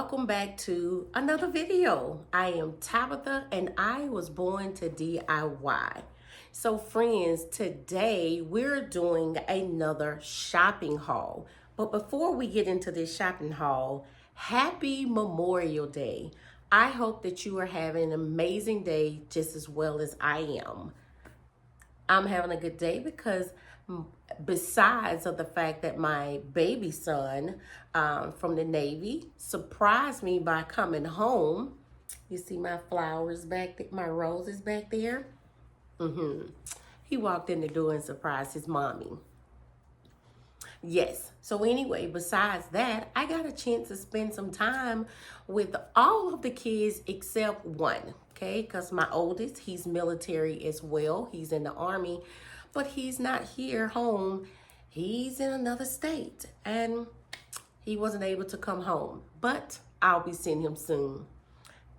welcome back to another video. I am Tabitha and I was born to DIY. So friends, today we're doing another shopping haul. But before we get into this shopping haul, happy Memorial Day. I hope that you are having an amazing day just as well as I am. I'm having a good day because besides of the fact that my baby son from the Navy surprised me by coming home. You see my flowers back there, my roses back there. He walked in the door and surprised his mommy. Yes. So anyway, besides that, I got a chance to spend some time with all of the kids except one. Okay, because my oldest, he's military as well. He's in the Army, but he's not here home. He's in another state and he wasn't able to come home, but I'll be seeing him soon.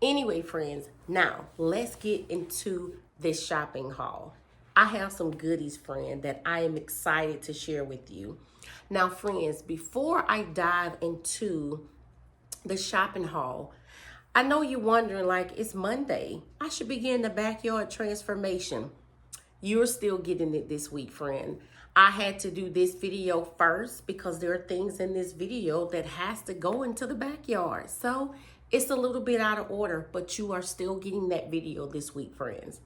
Anyway, friends, now let's get into this shopping haul. I have some goodies, friend, that I am excited to share with you. Now, friends, before I dive into the shopping haul, I know you're wondering, like, it's Monday. I should begin the backyard transformation. You're still getting it this week, friend. I had to do this video first because there are things in this video that has to go into the backyard. So it's a little bit out of order, but you are still getting that video this week, friends.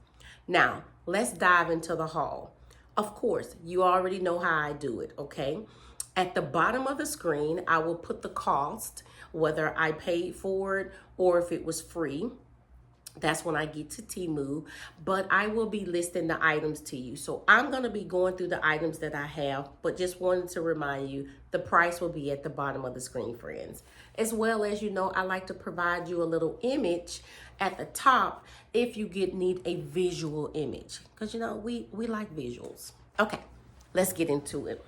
Now, let's dive into the haul. Of course, you already know how I do it, okay? At the bottom of the screen, I will put the cost, whether I paid for it or if it was free. That's when I get to TEMU, but I will be listing the items to you. So I'm going to be going through the items that I have, but just wanted to remind you, the price will be at the bottom of the screen, friends. As well as, you know, I like to provide you a little image at the top if you need a visual image, because, you know, we like visuals. Okay, let's get into it.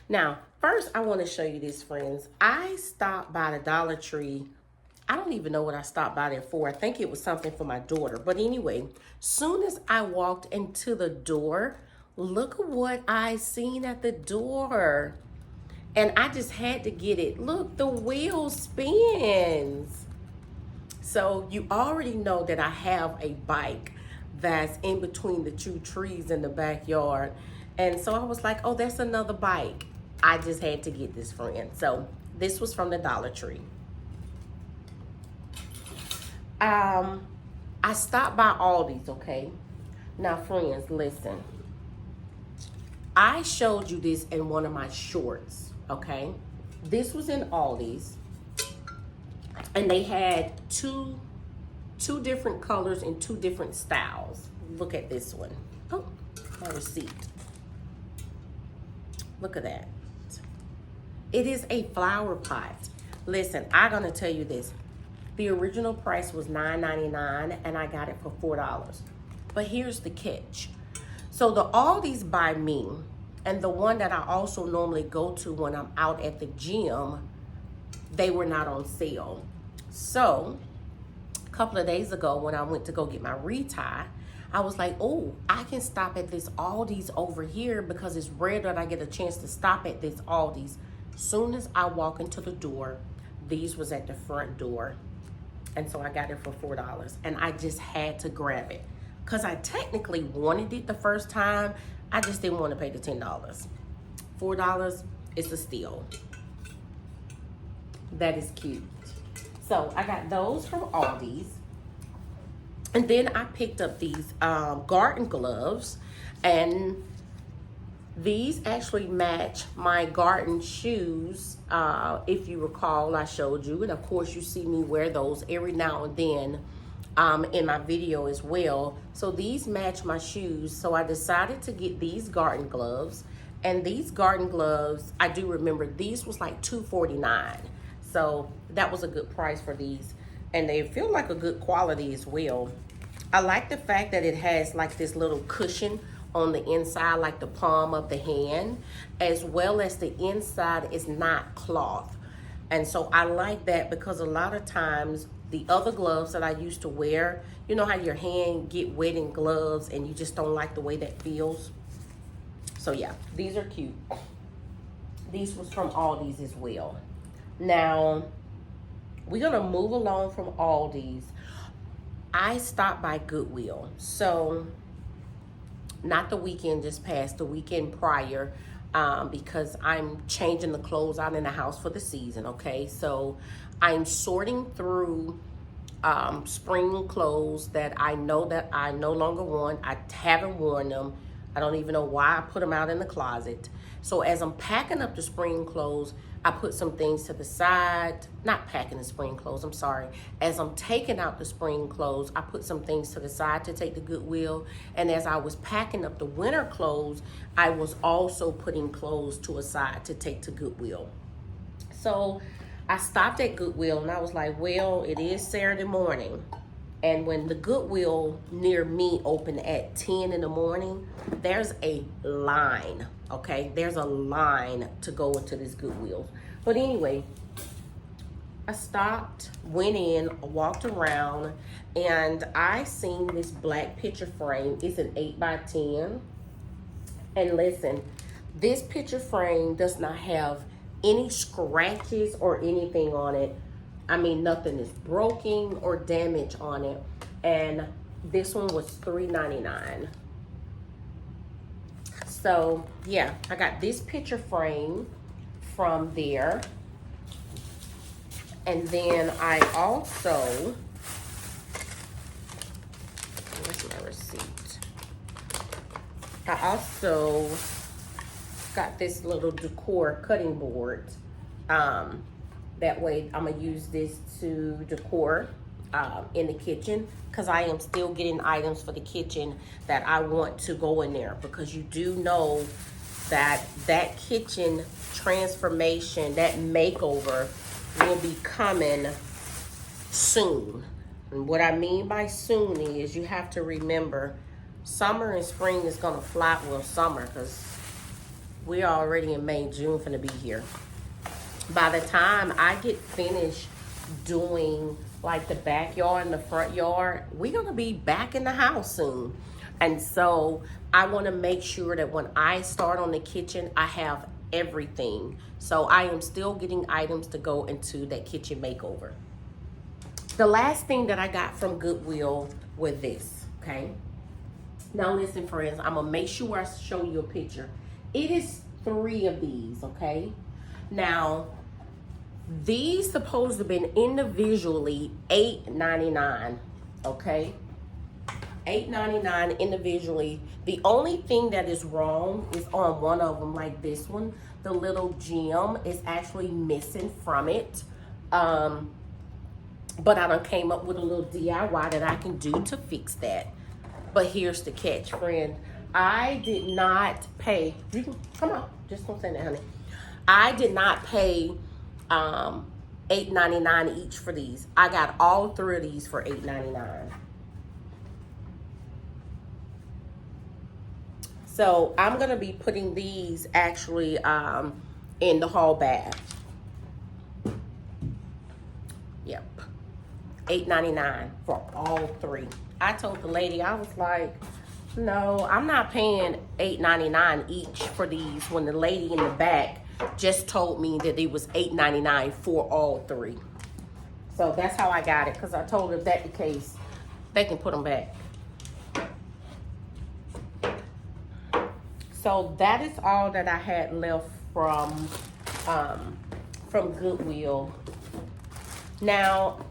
Now, first, I want to show you this, friends. I stopped by the Dollar Tree. I don't even know what I stopped by there for. I think it was something for my daughter. But anyway, soon as I walked into the door, look at what I seen at the door. And I just had to get it. Look, the wheel spins. So you already know that I have a bike that's in between the two trees in the backyard. And so I was like, oh, that's another bike. I just had to get this, friend. So this was from the Dollar Tree. I stopped by Aldi's, okay? Now, friends, listen. I showed you this in one of my shorts, okay? This was in Aldi's, and they had two different colors and two different styles. Look at this one. Oh, my receipt. Look at that. It is a flower pot. Listen, I'm gonna tell you this. The original price was $9.99 and I got it for $4. But here's the catch. So the Aldi's by me and the one that I also normally go to when I'm out at the gym, they were not on sale. So a couple of days ago when I went to go get my retie, I was like, oh, I can stop at this Aldi's over here because it's rare that I get a chance to stop at this Aldi's. Soon as I walk into the door, these was at the front door. And so I got it for $4 and I just had to grab it because I technically wanted it the first time. I just didn't want to pay the $10. $4 is a steal. That is cute. So I got those from Aldi's. And then I picked up these garden gloves, and these actually match my garden shoes. If you recall, I showed you, and of course you see me wear those every now and then in my video as well. So these match my shoes. So I decided to get these garden gloves, and these garden gloves, I do remember these was like $2.49. So that was a good price for these, and they feel like a good quality as well. I like the fact that it has like this little cushion on the inside, like the palm of the hand, as well as the inside is not cloth. And so I like that because a lot of times the other gloves that I used to wear, you know how your hand get wet in gloves and you just don't like the way that feels. So yeah, these are cute. These was from Aldi's as well. Now, we're gonna move along from Aldi's. I stopped by Goodwill. So not the weekend just passed, the weekend prior, because I'm changing the clothes out in the house for the season, okay? So I'm sorting through spring clothes that I no longer want. I haven't worn them. I don't even know why I put them out in the closet. So as I'm packing up the spring clothes, I put some things to the side. Not packing the spring clothes, I'm sorry. As I'm taking out the spring clothes, I put some things to the side to take to Goodwill. And as I was packing up the winter clothes, I was also putting clothes to a side to take to Goodwill. So I stopped at Goodwill and I was like, well, it is Saturday morning. And when the Goodwill near me opened at 10 in the morning, there's a line, okay? There's a line to go into this Goodwill. But anyway, I stopped, went in, walked around, and I seen this black picture frame. It's an 8x10. And listen, this picture frame does not have any scratches or anything on it. I mean, nothing is broken or damaged on it. And this one was $3.99. So yeah, I got this picture frame from there. And then I also, where's my receipt? I also got this little Decor cutting board. That way I'm gonna use this to decor in the kitchen, because I am still getting items for the kitchen that I want to go in there, because you do know that that kitchen transformation, that makeover will be coming soon. And what I mean by soon is you have to remember summer and spring is gonna fly. Well, summer, because we're already in May, June finna be here. By the time I get finished doing like the backyard and the front yard, we're gonna be back in the house soon. And so I wanna make sure that when I start on the kitchen, I have everything. So I am still getting items to go into that kitchen makeover. The last thing that I got from Goodwill was this, okay? Now listen, friends, I'm gonna make sure I show you a picture. It is 3 of these, okay? Now, these supposed to have been individually $8.99, okay? $8.99 individually. The only thing that is wrong is on one of them, like this one. The little gem is actually missing from it. But I done came up with a little DIY that I can do to fix that. But here's the catch, friend. I did not pay, you can, come on, just don't say that, honey. I did not pay $8.99 each for these. I got all 3 of these for $8.99. So I'm gonna be putting these actually in the hall bag. Yep, $8.99 for all 3. I told the lady, I was like, no, I'm not paying $8.99 each for these, when the lady in the back just told me that it was $8.99 for all 3. So that's how I got it, because I told her if that's the case, they can put them back. So that is all that I had left from Goodwill. Now,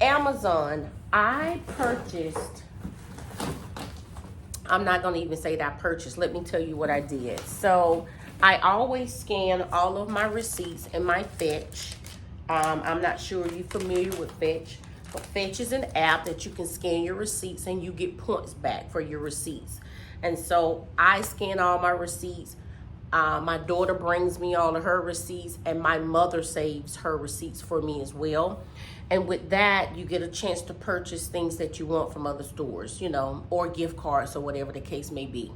Amazon, I purchased, I'm not gonna even say that I purchased, let me tell you what I did. So I always scan all of my receipts in my Fetch. I'm not sure you're familiar with Fetch, but Fetch is an app that you can scan your receipts and you get points back for your receipts. And so I scan all my receipts. My daughter brings me all of her receipts, and my mother saves her receipts for me as well. And with that, you get a chance to purchase things that you want from other stores, you know, or gift cards or whatever the case may be.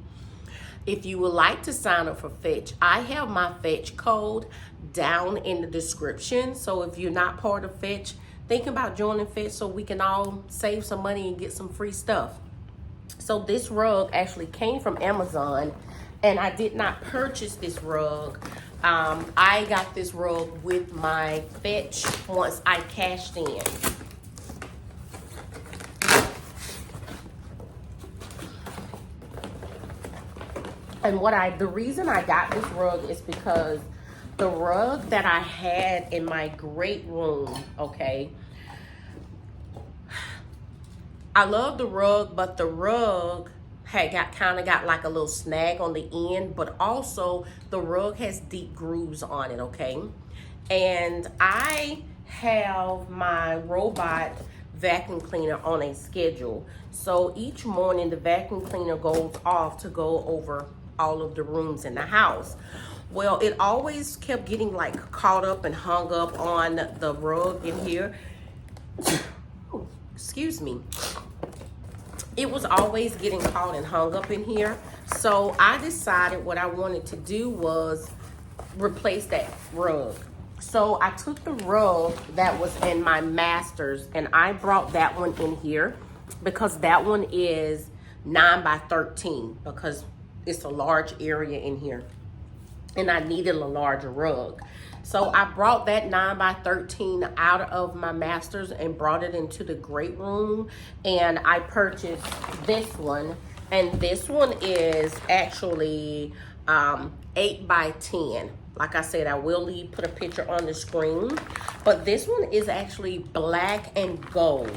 If you would like to sign up for Fetch, I have my Fetch code down in the description. So if you're not part of Fetch, think about joining Fetch so we can all save some money and get some free stuff. So this rug actually came from Amazon, and I did not purchase this rug I got this rug with my fetch once I cashed in. And the reason I got this rug is because the rug that I had in my great room, okay, I love the rug, but the rug had kind of got like a little snag on the end, but also the rug has deep grooves on it, okay? And I have my robot vacuum cleaner on a schedule. So each morning the vacuum cleaner goes off to go over all of the rooms in the house. Well, it always kept getting like caught up and hung up on the rug in here. Excuse me. It was always getting caught and hung up in here. So I decided what I wanted to do was replace that rug. So I took the rug that was in my master's and I brought that one in here because that one is 9 by 13 because it's a large area in here and I needed a larger rug. So I brought that 9 by 13 out of my master's and brought it into the great room, and I purchased this one, and this one is actually 8 by 10. Like I said, I will put a picture on the screen, but this one is actually black and gold,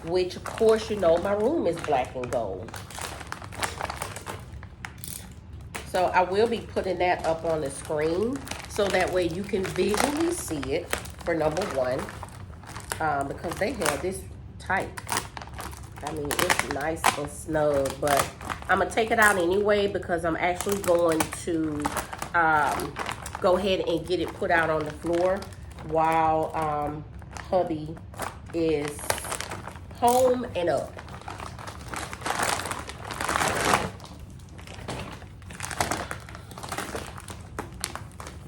which of course you know my room is black and gold. So I will be putting that up on the screen so that way you can visually see it for number one, because they have this tight. I mean, it's nice and snug, but I'm gonna take it out anyway because I'm actually going to go ahead and get it put out on the floor while hubby is home and up.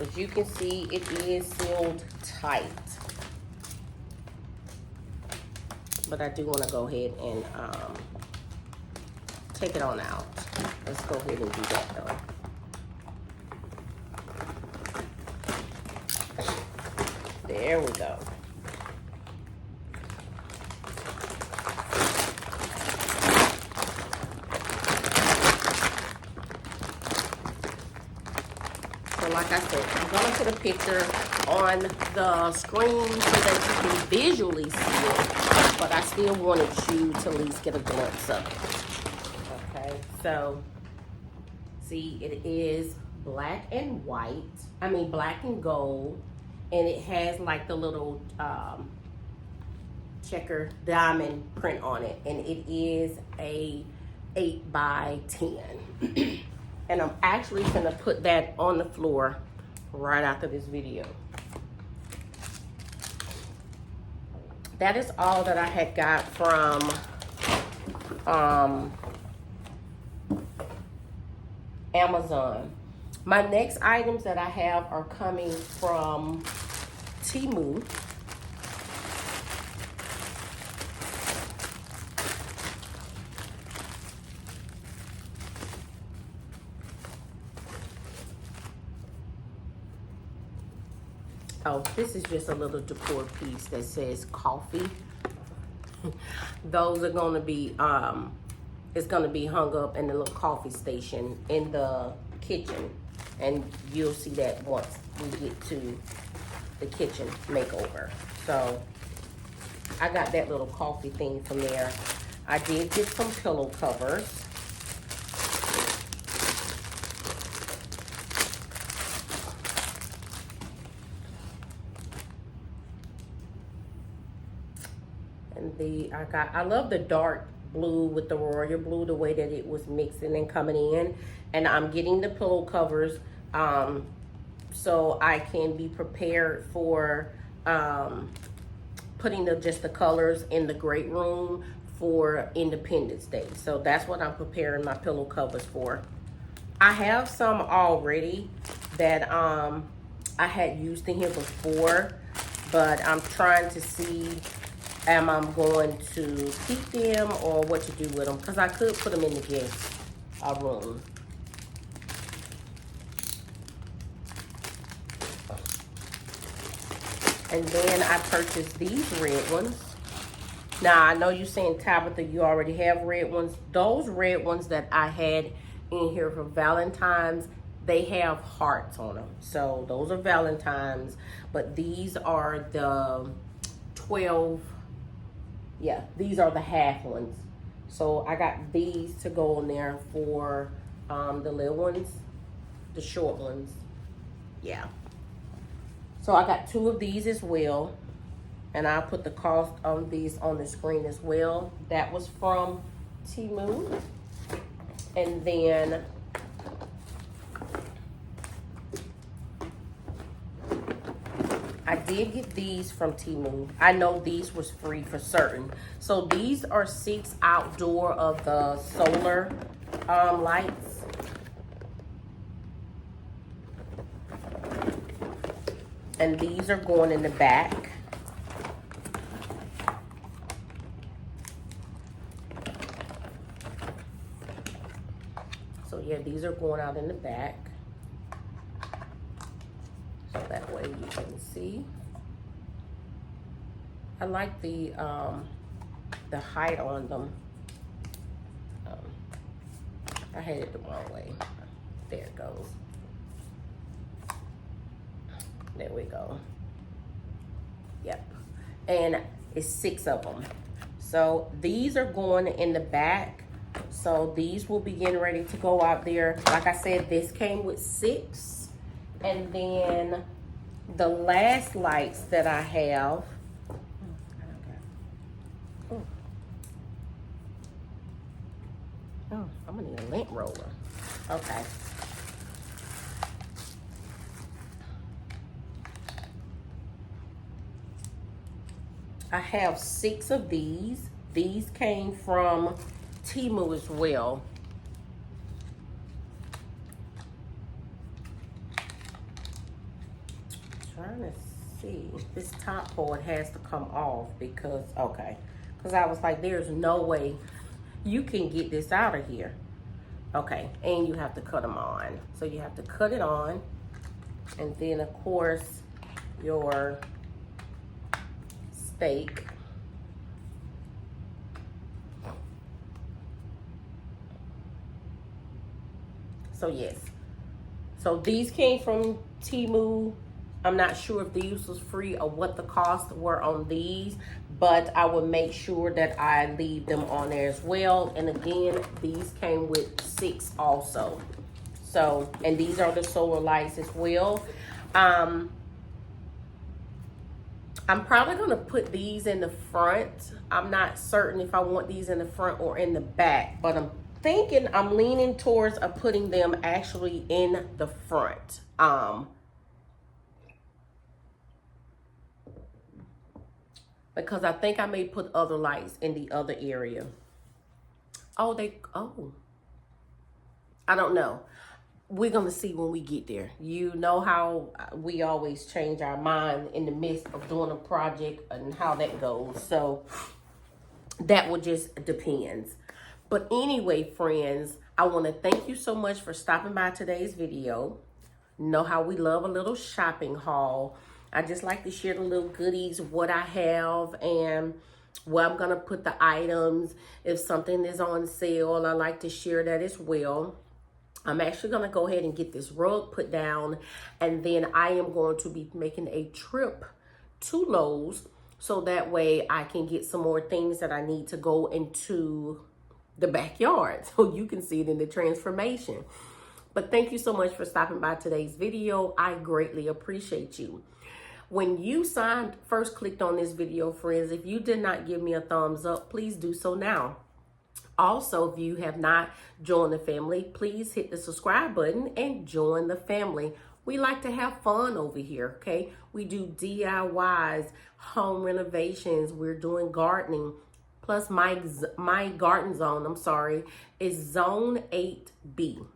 As you can see, it is sealed tight. But I do want to go ahead and take it on out. Let's go ahead and do that though. There we go. So like I said, I'm going to put a picture on the screen so that you can visually see it, but I still wanted you to at least get a glimpse of it. Okay, so see, it is black and white. I mean black and gold, and it has like the little checker diamond print on it, and it is a 8 by 10. And I'm actually gonna put that on the floor right after this video. That is all that I had got from Amazon. My next items that I have are coming from TEMU. Oh, this is just a little decor piece that says coffee. Those are gonna be, it's gonna be hung up in the little coffee station in the kitchen. And you'll see that once we get to the kitchen makeover. So I got that little coffee thing from there. I did get some pillow covers. I love the dark blue with the royal blue, the way that it was mixing and coming in. And I'm getting the pillow covers so I can be prepared for putting just the colors in the great room for Independence Day. So that's what I'm preparing my pillow covers for. I have some already that I had used in here before, but I'm trying to see am I going to keep them or what to do with them, because I could put them in the guest room. And then I purchased these red ones. Now, I know you're saying, Tabitha, you already have red ones. Those red ones that I had in here for Valentine's, they have hearts on them. So those are Valentine's, but these are the 12, yeah, these are the half ones. So I got these to go on there for the little ones, the short ones. Yeah. So I got 2 of these as well. And I'll put the cost of these on the screen as well. That was from TEMU. And then I did get these from TEMU. I know these was free for certain. So these are 6 outdoor of the solar lights. And these are going in the back. So yeah, these are going out in the back. So that way you can see. I like the height on them. I had it the wrong way. There it goes. There we go. Yep. And it's 6 of them. So these are going in the back. So these will be getting ready to go out there. Like I said, this came with 6. And then the last lights that I have. Oh, I'm gonna need a lint roller. Okay. I have 6 of these. These came from TEMU as well. Trying to see if this top part has to come off because, okay. Because I was like, there's no way you can get this out of here. Okay, and you have to cut them on. So you have to cut it on. And then of course, your steak. So yes, so these came from TEMU. I'm not sure if these was free or what the costs were on these, but I will make sure that I leave them on there as well. And again, these came with 6 also. So, and these are the solar lights as well. I'm probably gonna put these in the front. I'm not certain if I want these in the front or in the back, but I'm leaning towards putting them actually in the front. Because I think I may put other lights in the other area. Oh, I don't know. We're gonna see when we get there. You know how we always change our mind in the midst of doing a project and how that goes. So that will just depends. But anyway, friends, I want to thank you so much for stopping by today's video. You know how we love a little shopping haul. I just like to share the little goodies, what I have, and where I'm going to put the items. If something is on sale, I like to share that as well. I'm actually going to go ahead and get this rug put down, and then I am going to be making a trip to Lowe's so that way I can get some more things that I need to go into the backyard so you can see it in the transformation. But thank you so much for stopping by today's video. I greatly appreciate you. When you first clicked on this video, friends, if you did not give me a thumbs up, please do so now. Also, if you have not joined the family, please hit the subscribe button and join the family. We like to have fun over here, okay? We do DIYs, home renovations. We're doing gardening. Plus, my garden zone, is Zone 8B.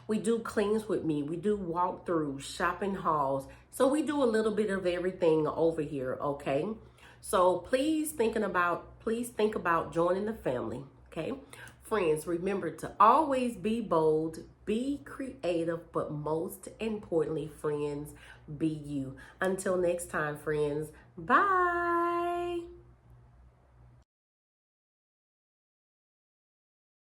We do cleans with me. We do walkthroughs, shopping hauls. So we do a little bit of everything over here, okay? So please think about joining the family, okay? Friends, remember to always be bold, Be creative, but most importantly, friends, be you. Until next time, friends. Bye.